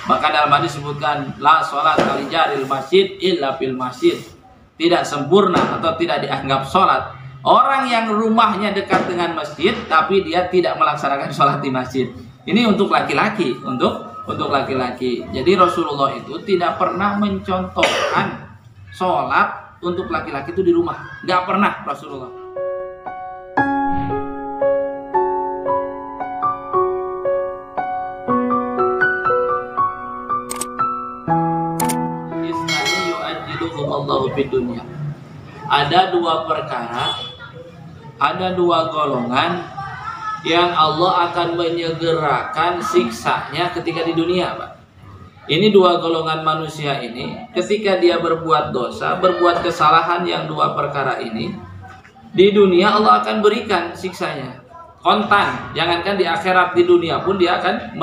Maka dalam hadis disebutkan la sholat li jaril masjid illa fil masjid. Tidak sempurna atau tidak dianggap sholat orang yang rumahnya dekat dengan masjid tapi dia tidak melaksanakan sholat di masjid. Ini untuk laki-laki, untuk laki-laki. Jadi Rasulullah itu tidak pernah mencontohkan sholat untuk laki-laki itu di rumah. Nggak pernah Rasulullah. Dunia. Ada dua perkara, ada dua golongan yang Allah akan menyegerakan siksanya ketika di dunia, Pak. Ini dua golongan manusia ini ketika dia berbuat dosa, berbuat kesalahan yang dua perkara ini di dunia Allah akan berikan siksanya kontan. Jangankan di akhirat, di dunia pun dia akan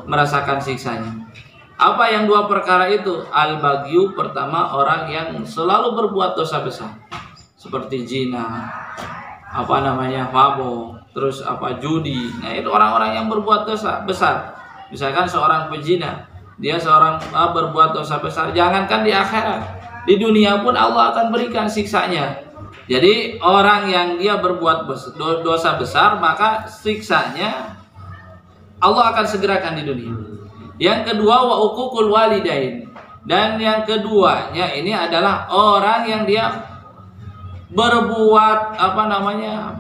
merasakan siksanya. Apa yang dua perkara itu? Al-bagyu, pertama orang yang selalu berbuat dosa besar seperti zina, mabok, terus judi. Nah, itu orang-orang yang berbuat dosa besar. Misalkan seorang pezina, dia berbuat dosa besar, jangankan di akhirat, di dunia pun Allah akan berikan siksanya. Jadi orang yang dia berbuat dosa besar, maka siksanya Allah akan segerakan di dunia. Yang kedua wa uququl walidain, dan yang keduanya ini adalah orang yang dia berbuat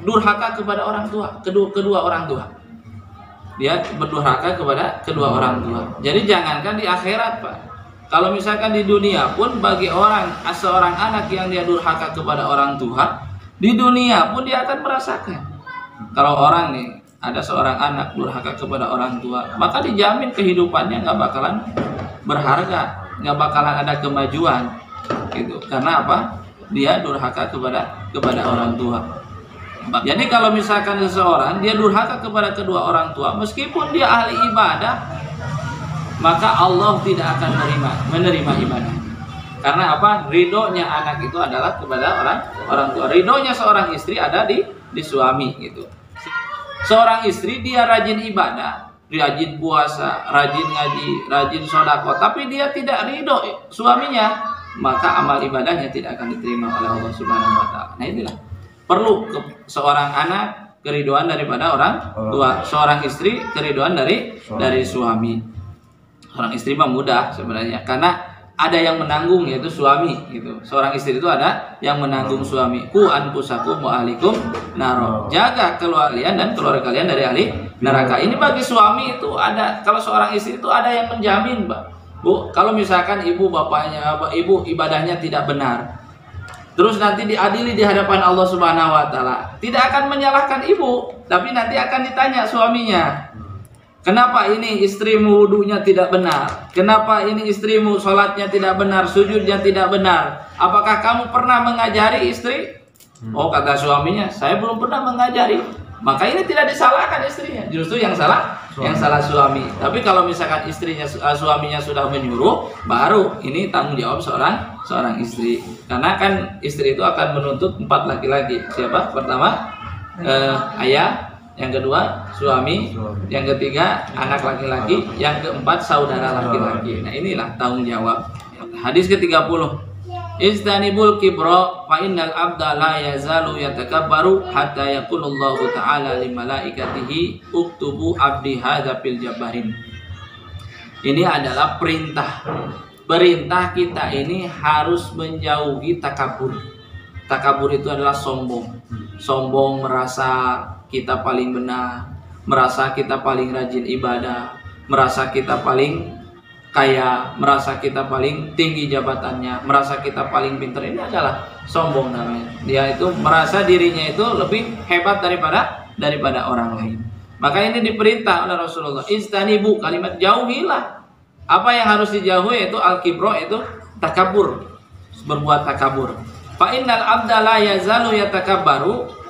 durhaka kepada orang tua, kedua orang tua. Dia berdurhaka kepada kedua orang tua. Jadi jangankan di akhirat, Pak. Kalau misalkan di dunia pun bagi seorang anak yang dia durhaka kepada orang tua, di dunia pun dia akan merasakan. Kalau orang nih ada seorang anak durhaka kepada orang tua, maka dijamin kehidupannya nggak bakalan berharga, nggak bakalan ada kemajuan, gitu. Karena apa? Dia durhaka kepada orang tua. Jadi kalau misalkan seseorang dia durhaka kepada kedua orang tua, meskipun dia ahli ibadah, maka Allah tidak akan menerima ibadah. Karena apa? Ridhonya anak itu adalah kepada orang tua. Ridhonya seorang istri ada di suami, gitu. Seorang istri dia rajin ibadah, rajin puasa, rajin ngaji, rajin sedekah, tapi dia tidak ridho suaminya, maka amal ibadahnya tidak akan diterima oleh Allah Subhanahu wa taala. Nah, inilah perlu seorang anak keridhoan daripada orang tua, seorang istri keridhoan dari suami. Seorang istri mah mudah sebenarnya, karena ada yang menanggung, yaitu suami, gitu. Seorang istri itu ada yang menanggung suami. Ku anfusakum wa ahlikum naro. Jaga kalian dan keluarga kalian dari ahli neraka. Ini bagi suami itu ada. Kalau seorang istri itu ada yang menjamin, Mbak. Bu, kalau misalkan ibu ibadahnya tidak benar, terus nanti diadili di hadapan Allah Subhanahu wa taala, tidak akan menyalahkan ibu, tapi nanti akan ditanya suaminya. Kenapa ini istrimu wudunya tidak benar? Kenapa ini istrimu sholatnya tidak benar, sujudnya tidak benar? Apakah kamu pernah mengajari istri? Oh, kata suaminya, saya belum pernah mengajari. Maka ini tidak disalahkan istrinya, justru yang salah suami. Tapi kalau misalkan suaminya sudah menyuruh, baru ini tanggung jawab seorang istri. Karena kan istri itu akan menuntut 4 laki-laki. Siapa? Pertama ayah. Yang kedua suami, yang ketiga anak laki-laki, yang keempat saudara laki-laki. Nah, inilah tanggung jawab. Hadis ke-30. Istanibul kibra fa innal abda la yazalu yatakabbaru hatta yaqulullahu ta'ala li malaikatihi uktubu abdi hadza fil jabbarin. Ini adalah perintah. Perintah kita ini harus menjauhi takabur. Takabur itu adalah sombong. Sombong, merasa kita paling benar, merasa kita paling rajin ibadah, merasa kita paling kaya, merasa kita paling tinggi jabatannya, merasa kita paling pintar. Ini adalah sombong namanya. Dia itu merasa dirinya itu lebih hebat daripada orang lain. Maka ini diperintah oleh Rasulullah. Istanibu, kalimat jauhilah. Apa yang harus dijauhi itu al-kibro, itu takabur, berbuat takabur. Fa innal abda la yazalu yatakabbaru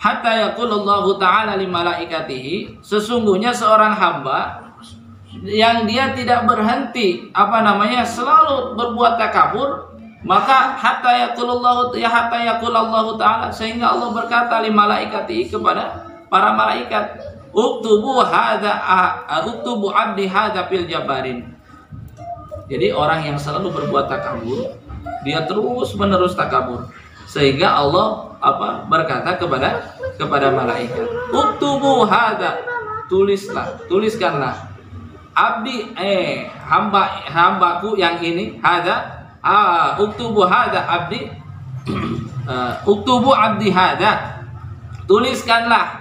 hatta yaqulullahu ta'ala li malaikatihi. Sesungguhnya seorang hamba yang dia tidak berhenti selalu berbuat takabur, maka hatta yaqulallahu ta'ala, sehingga Allah berkata li malaikatihi, kepada para malaikat. uktubu abdi hadza fil jabarin. Jadi orang yang selalu berbuat takabur, dia terus menerus takabur, sehingga Allah berkata kepada malaikat, uktubu hadza, tuliskanlah abdi hambaku yang ini, hadza uktubu hadza abdi uktubu abdi hadza, tuliskanlah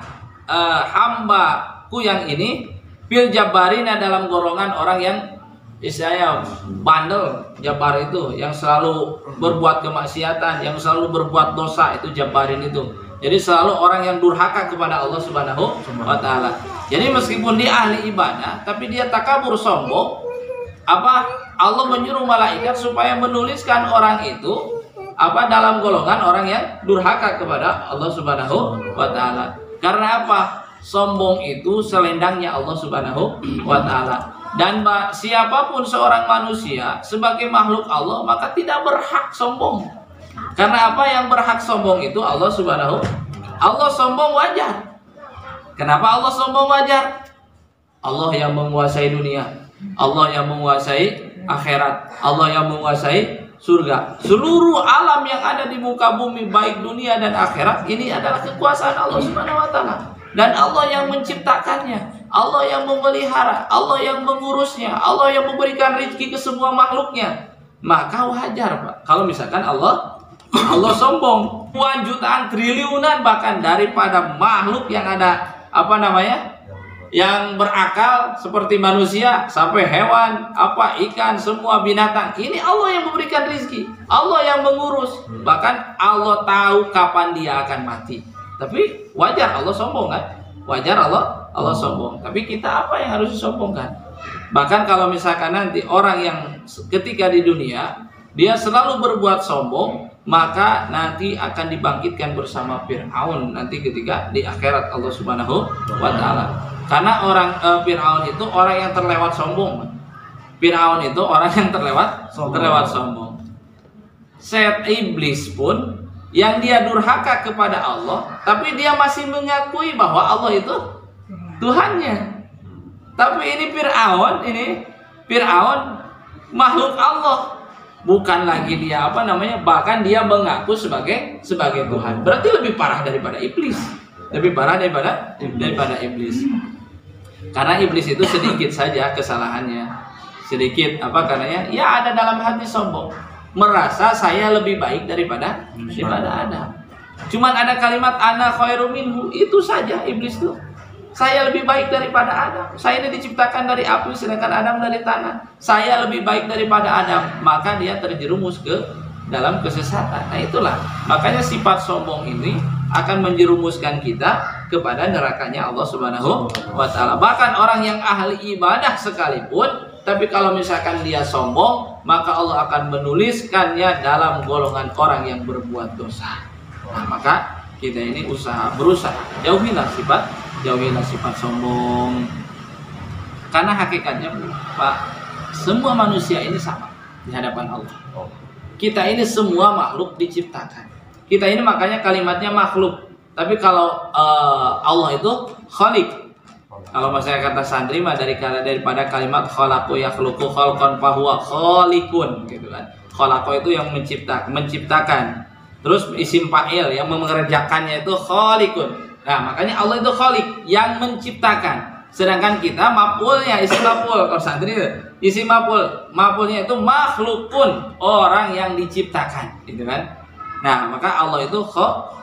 hambaku yang ini fil jabarina, dalam golongan orang yang istilahnya bandel. Jabar itu yang selalu berbuat kemaksiatan, yang selalu berbuat dosa, itu jabarin itu. Jadi selalu orang yang durhaka kepada Allah Subhanahu wa taala. Jadi meskipun dia ahli ibadah, tapi dia takabur, sombong, Allah menyuruh malaikat supaya menuliskan orang itu dalam golongan orang yang durhaka kepada Allah Subhanahu wa taala. Karena apa? Sombong itu selendangnya Allah Subhanahu wa taala. Dan siapapun seorang manusia sebagai makhluk Allah, maka tidak berhak sombong. Karena apa? Yang berhak sombong itu Allah Subhanahu. Allah sombong wajar. Kenapa Allah sombong wajar? Allah yang menguasai dunia, Allah yang menguasai akhirat, Allah yang menguasai surga. Seluruh alam yang ada di muka bumi, baik dunia dan akhirat, ini adalah kekuasaan Allah Subhanahu wa taala. Dan Allah yang menciptakannya, Allah yang memelihara, Allah yang mengurusnya, Allah yang memberikan rezeki ke semua makhluknya. Maka wajar, Pak, kalau misalkan Allah sombong. Puluhan jutaan, triliunan bahkan daripada makhluk yang ada yang berakal seperti manusia sampai hewan, ikan, semua binatang. Ini Allah yang memberikan rezeki, Allah yang mengurus. Bahkan Allah tahu kapan dia akan mati. Tapi wajar Allah sombong, kan? Wajar Allah sombong. Tapi kita apa yang harus disombongkan? Bahkan kalau misalkan nanti orang yang ketika di dunia dia selalu berbuat sombong, maka nanti akan dibangkitkan bersama Fir'aun nanti ketika di akhirat Allah Subhanahu wa taala. Karena orang Fir'aun itu orang yang terlewat sombong. Fir'aun itu orang yang terlewat sombong. Iblis pun yang dia durhaka kepada Allah, tapi dia masih mengakui bahwa Allah itu Tuhannya. Tapi ini Fir'aun makhluk Allah, bukan lagi dia bahkan dia mengaku sebagai Tuhan. Berarti lebih parah daripada iblis. Lebih parah daripada iblis. Karena iblis itu sedikit saja kesalahannya. Sedikit karenanya ya ada dalam hati sombong. Merasa saya lebih baik daripada Adam. Cuman ada kalimat ana khairum minhu, itu saja iblis itu. Saya lebih baik daripada Adam. Saya ini diciptakan dari api sedangkan Adam dari tanah. Saya lebih baik daripada Adam. Maka dia terjerumus ke dalam kesesatan. Nah itulah. Makanya sifat sombong ini akan menjerumuskan kita kepada nerakanya Allah Subhanahu wa taala. Bahkan orang yang ahli ibadah sekalipun, tapi kalau misalkan dia sombong, maka Allah akan menuliskannya dalam golongan orang yang berbuat dosa. Nah, maka kita ini berusaha jauhilah sifat sombong. Karena hakikatnya, Pak, semua manusia ini sama di hadapan Allah. Kita ini semua makhluk diciptakan. Kita ini makanya kalimatnya makhluk. Tapi kalau Allah itu khaliq. Kalau saya kata santri mah daripada kalimat khalaqu yakhluqu khalqan fahuwa khaliqun gitu kan. Khalaqu itu yang menciptakan. Terus isim fa'il yang mengerjakannya itu khaliqun. Nah, makanya Allah itu khaliq yang menciptakan. Sedangkan kita maf'ulnya isim maf'ul. Kalau santri isim maf'ulnya itu makhlukun, orang yang diciptakan gitu kan. Nah, maka Allah itu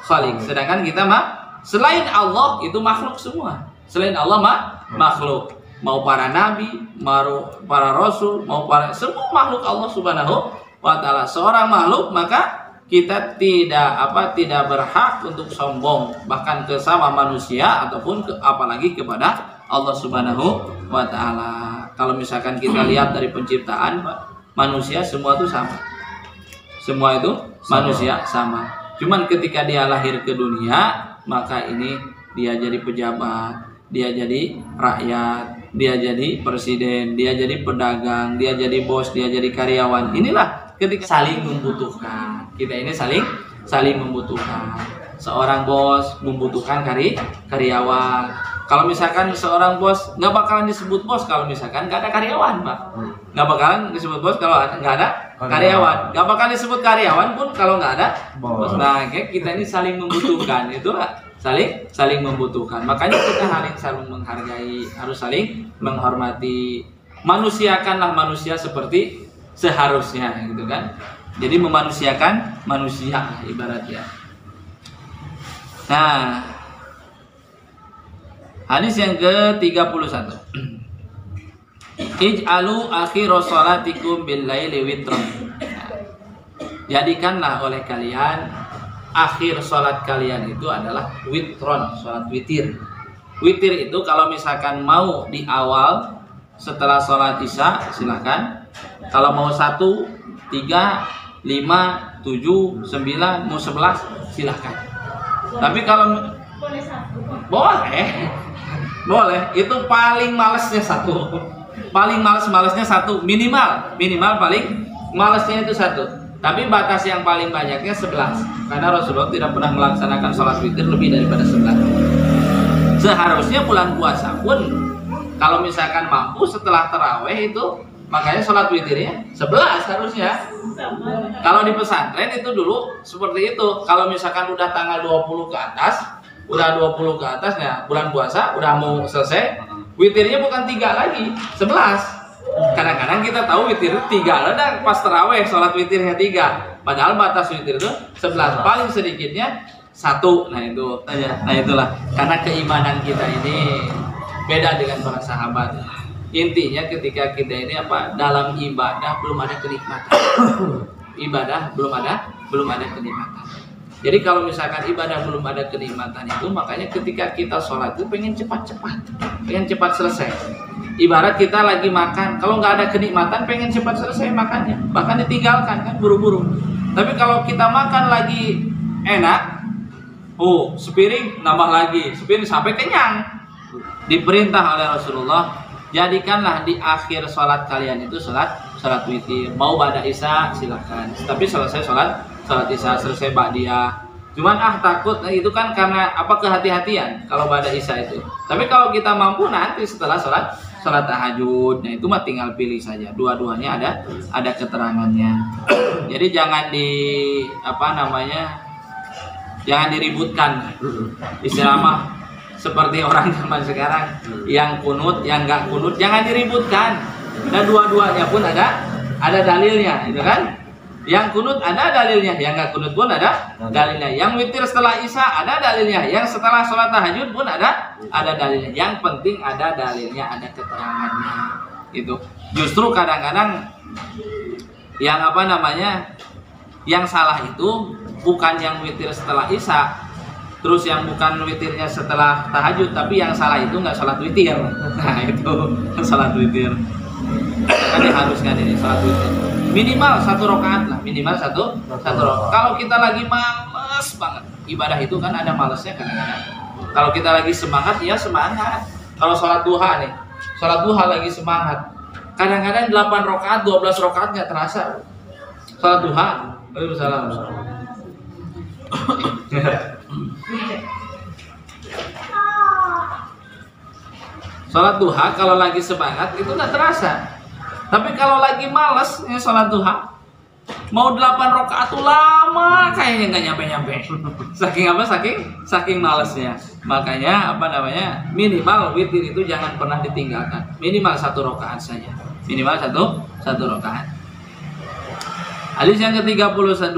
khaliq. Sedangkan kita selain Allah itu makhluk semua. Selain Allah makhluk, mau para nabi, mau para rasul, semua makhluk Allah Subhanahu wa taala. Seorang makhluk, maka kita tidak berhak untuk sombong bahkan ke sama manusia ataupun apalagi kepada Allah Subhanahu wa taala. Kalau misalkan kita lihat dari penciptaan, manusia semua itu sama. Semua itu manusia sama. Cuman ketika dia lahir ke dunia, maka ini dia jadi pejabat, dia jadi rakyat, dia jadi presiden, dia jadi pedagang, dia jadi bos, dia jadi karyawan. Inilah ketika saling membutuhkan. Kita ini saling membutuhkan. seorang bos membutuhkan karyawan. Kalau misalkan seorang bos, nggak bakalan disebut bos kalau misalkan nggak ada karyawan, Pak. Nggak bakalan disebut bos kalau nggak ada karyawan. Nggak bakalan disebut karyawan pun kalau nggak ada bos. Nah, kayak kita ini saling membutuhkan, itulah saling membutuhkan. Makanya kita harus saling menghargai, harus saling menghormati. Manusiakanlah manusia seperti seharusnya, gitu kan? Jadi memanusiakan manusia ibaratnya. Nah, hadis yang ke-31. Ij'alu akhiru sholatikum bil laili witran. Jadikanlah oleh kalian akhir sholat kalian itu adalah witron, sholat witir. Witir itu kalau misalkan mau di awal setelah sholat isya silahkan. Kalau mau 1, 3, 5, 7, 9, mau 11 silahkan. Tapi kalau boleh, itu paling malesnya 1. Paling malesnya 1 minimal paling malesnya itu 1. Tapi batas yang paling banyaknya 11. Karena Rasulullah tidak pernah melaksanakan sholat witir lebih daripada 11. Seharusnya bulan puasa pun kalau misalkan mampu setelah taraweh itu, makanya sholat witirnya 11 harusnya. Kalau di pesantren itu dulu seperti itu. Kalau misalkan udah tanggal 20 ke atas, ya bulan puasa udah mau selesai, witirnya bukan 3 lagi, 11. Kadang-kadang kita tahu witir 3 ada pas taraweh sholat witirnya 3. Padahal batas witir itu 11. Paling sedikitnya 1. Nah itulah karena keimanan kita ini beda dengan para sahabat. Intinya ketika kita ini dalam ibadah belum ada kenikmatan. belum ada kenikmatan. Jadi kalau misalkan ibadah belum ada kenikmatan itu, makanya ketika kita sholat itu pengen cepat selesai. Ibarat kita lagi makan, kalau nggak ada kenikmatan pengen cepat selesai makannya, bahkan ditinggalkan kan buru-buru. Tapi kalau kita makan lagi enak, sepiring nambah lagi, sepiring sampai kenyang. Diperintah oleh Rasulullah, jadikanlah di akhir sholat kalian itu sholat witir. Mau ba'da isya silakan, tapi selesai sholat isya, selesai ba'diyah. Cuman takut, itu kan karena kehati-hatian kalau ba'da isya itu. Tapi kalau kita mampu nanti setelah sholat tahajud, nah itu mah tinggal pilih saja. Dua-duanya ada keterangannya. Jadi jangan jangan diributkan. Istilah mah seperti orang zaman sekarang yang kunut, yang enggak kunut, jangan diributkan. Dan dua-duanya pun ada dalilnya, gitu kan? Yang kunut ada dalilnya, yang enggak kunut pun ada dalilnya. Yang witir setelah isya ada dalilnya, yang setelah sholat tahajud pun ada dalilnya. Yang penting ada dalilnya, ada keterangannya. Gitu. Justru kadang-kadang yang salah itu bukan yang witir setelah isya, terus yang bukan witirnya setelah tahajud, tapi yang salah itu nggak sholat witir. Nah itu sholat witir. Kan diharuskan ini sholat witir. Minimal 1 rakaat lah, minimal satu rakaat. Kalau kita lagi males banget, ibadah itu kan ada malesnya kadang-kadang. Kalau kita lagi semangat, ya semangat. Kalau sholat duha nih, sholat duha lagi semangat. Kadang-kadang 8 rakaat, 12 rakaat nggak terasa. Sholat duha, waalaikumsalam. Sholat duha kalau lagi semangat itu nggak terasa. Tapi kalau lagi males sholat duha, mau 8 rakaat tuh lama kayaknya nggak nyampe. Saking malesnya. Makanya minimal witir itu jangan pernah ditinggalkan. Minimal 1 rakaat saja. Minimal satu rakaat. Hadis yang ke-32.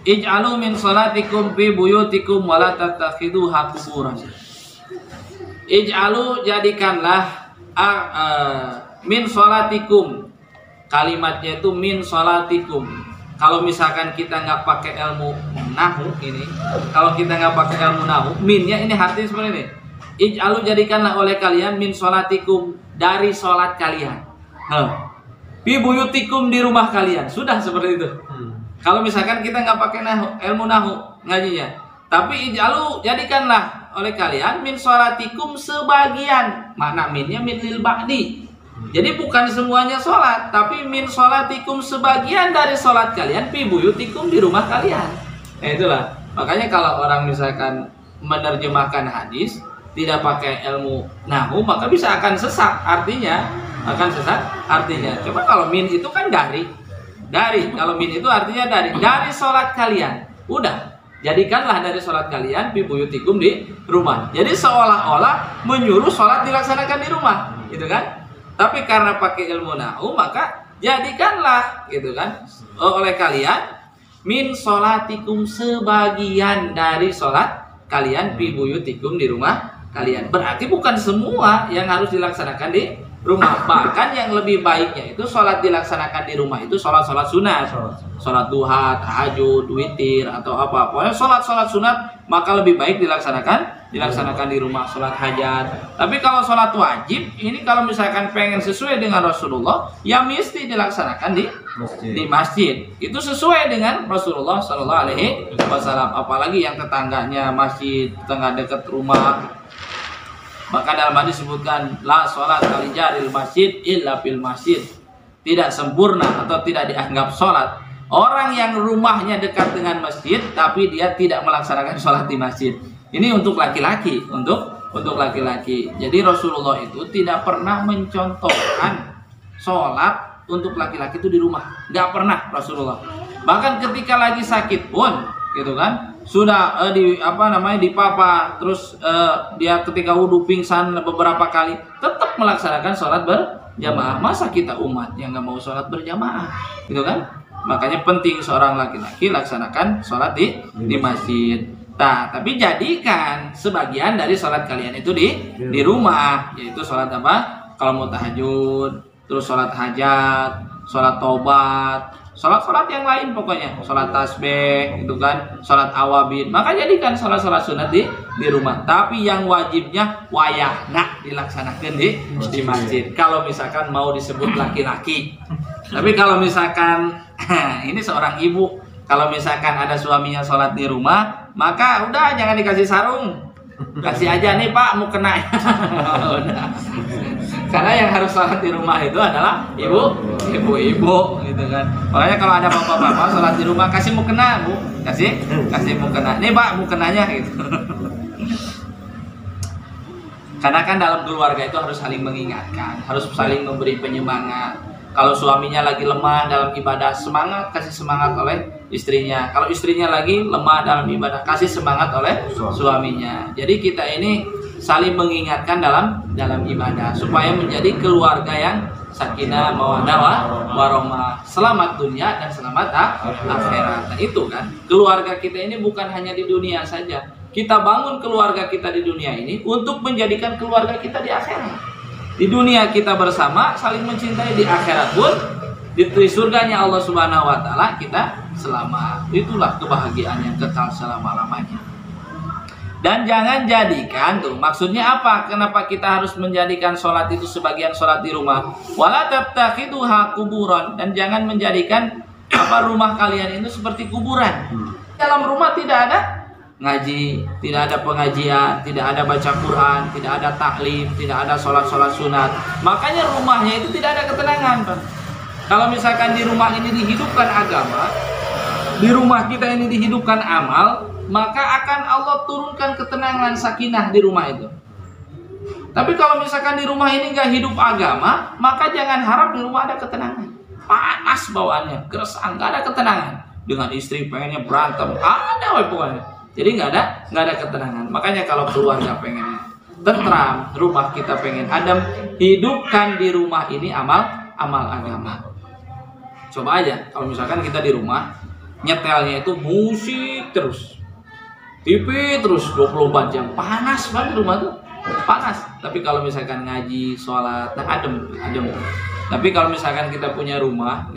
Ij'alu min sholatikum fi buyutikum wa la tattakhiduha quburan. Ij'alu jadikanlah min sholatikum. Kalimatnya itu min sholatikum. Kalau misalkan kita nggak pakai ilmu nahu ini, kalau kita nggak pakai ilmu nahu, minnya ini artinya seperti ini. Ij'alu jadikanlah oleh kalian min sholatikum, dari sholat kalian. Fi buyutikum, di rumah kalian. Sudah seperti itu. Kalau misalkan kita nggak pakai ilmu nahu ngajinya, tapi ij'alu jadikanlah oleh kalian min sholatikum sebagian. Makna minnya min lil ba'di. Jadi bukan semuanya sholat, tapi min sholatikum sebagian dari sholat kalian fi buyutikum, di rumah kalian. Nah itulah. Makanya kalau orang misalkan menerjemahkan hadis tidak pakai ilmu nahu, maka bisa akan sesat artinya, Coba kalau min itu kan dari, kalau min itu artinya dari sholat kalian. Udah, jadikanlah dari sholat kalian fi buyutikum, di rumah. Jadi seolah-olah menyuruh sholat dilaksanakan di rumah, gitu kan? Tapi karena pakai ilmu nahu, maka jadikanlah, gitu kan, oleh kalian min sholatikum, sebagian dari sholat kalian fi buyutikum, di rumah kalian. Berarti bukan semua yang harus dilaksanakan di rumah. Bahkan yang lebih baiknya itu sholat dilaksanakan di rumah itu sholat sunat, sholat duha, tahajud, witir, atau apa. Pokoknya sholat sunat maka lebih baik dilaksanakan di rumah. Sholat hajat. Tapi kalau sholat wajib ini, kalau misalkan pengen sesuai dengan Rasulullah, ya mesti dilaksanakan di masjid. Itu sesuai dengan Rasulullah Shallallahu Alaihi Wasallam. Apalagi yang tetangganya masjid, tetangga dekat rumah. Maka dalam hadis disebutkan la sholat kali jaril masjid illa fil masjid. Tidak sempurna atau tidak dianggap sholat orang yang rumahnya dekat dengan masjid tapi dia tidak melaksanakan sholat di masjid. Ini untuk laki-laki, untuk laki-laki. Jadi Rasulullah itu tidak pernah mencontohkan sholat untuk laki-laki itu di rumah. Nggak pernah Rasulullah. Bahkan ketika lagi sakit pun, gitu kan, sudah dipapa, terus dia ketika wudhu pingsan beberapa kali, tetap melaksanakan sholat berjamaah. Masa kita umat yang nggak mau sholat berjamaah, gitu kan? Makanya penting seorang laki-laki laksanakan sholat di masjid. Nah, tapi jadikan sebagian dari sholat kalian itu di rumah, yaitu sholat apa? Kalau mau tahajud, terus sholat hajat, sholat tobat, sholat yang lain pokoknya, sholat tasbih, gitu kan, sholat awabin. Maka jadikan sholat sunat di rumah. Tapi yang wajibnya wayahna dilaksanakan di masjid. Kalau misalkan mau disebut laki-laki. Tapi kalau misalkan ini seorang ibu, kalau misalkan ada suaminya sholat di rumah, maka udah jangan dikasih sarung, kasih aja nih Pak, mau kena. Udah. Karena yang harus sholat di rumah itu adalah ibu-ibu, gitu kan. Makanya kalau ada bapak-bapak sholat di rumah, kasih mau kena Bu, kasih mau kena. Nih Pak, mau kenanya, gitu. Karena kan dalam keluarga itu harus saling mengingatkan, harus saling memberi penyemangat. Kalau suaminya lagi lemah dalam ibadah, semangat, kasih semangat oleh istrinya. Kalau istrinya lagi lemah dalam ibadah, kasih semangat oleh suaminya. Jadi kita ini saling mengingatkan dalam ibadah supaya menjadi keluarga yang sakinah, mawaddah, warahmah, selamat dunia dan selamat akhirat. Nah, itu kan keluarga kita ini bukan hanya di dunia saja. Kita bangun keluarga kita di dunia ini untuk menjadikan keluarga kita di akhirat. Di dunia kita bersama saling mencintai, di akhirat pun di surganya Allah Subhanahu wa taala kita selamat. Itulah kebahagiaan yang kekal selama-lamanya. Dan jangan jadikan tuh, maksudnya apa? Kenapa kita harus menjadikan sholat itu sebagian sholat di rumah? Wala tattakhiduha kuburan, dan jangan menjadikan rumah kalian itu seperti kuburan. Dalam rumah tidak ada ngaji, tidak ada pengajian, tidak ada baca Quran, tidak ada taklim, tidak ada sholat sunat. Makanya rumahnya itu tidak ada ketenangan, Pak. Kalau misalkan di rumah ini dihidupkan agama, di rumah kita ini dihidupkan amal, maka akan Allah turunkan ketenangan, sakinah di rumah itu. Tapi kalau misalkan di rumah ini nggak hidup agama, maka jangan harap di rumah ada ketenangan. Panas bawaannya, keresahan, nggak ada ketenangan. Dengan istri pengennya berantem, ada pokoknya. Jadi nggak ada ketenangan. Makanya kalau keluarga pengen tentram, rumah kita pengen adem, hidupkan di rumah ini amal agama. Coba aja kalau misalkan kita di rumah nyetelnya itu musik terus, TV terus 24 jam, panas banget di rumah tuh, panas. Tapi kalau misalkan ngaji, sholat, nah adem. Tapi kalau misalkan kita punya rumah,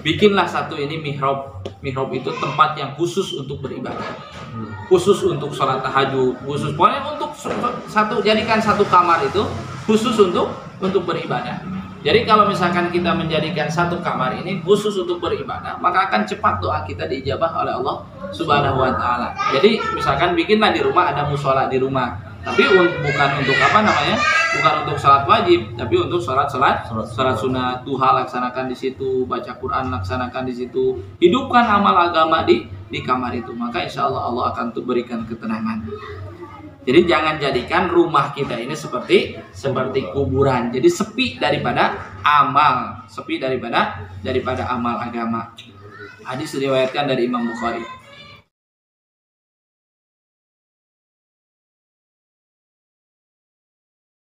bikinlah satu ini mihrab. Mihrab itu tempat yang khusus untuk beribadah, khusus untuk sholat tahajud, khusus pokoknya untuk jadikan satu kamar itu khusus untuk beribadah. Jadi kalau misalkan kita menjadikan satu kamar ini khusus untuk beribadah, maka akan cepat doa kita diijabah oleh Allah Subhanahu wa taala. Jadi misalkan bikinlah di rumah ada mushola di rumah, tapi bukan untuk bukan untuk sholat wajib, tapi untuk sholat sunat, duha laksanakan di situ, baca Quran laksanakan di situ, hidupkan amal agama di di kamar itu, maka insya Allah Allah akan berikan ketenangan. Jadi jangan jadikan rumah kita ini seperti kuburan. Jadi sepi daripada amal, sepi daripada amal agama. Hadis diriwayatkan dari Imam Bukhari.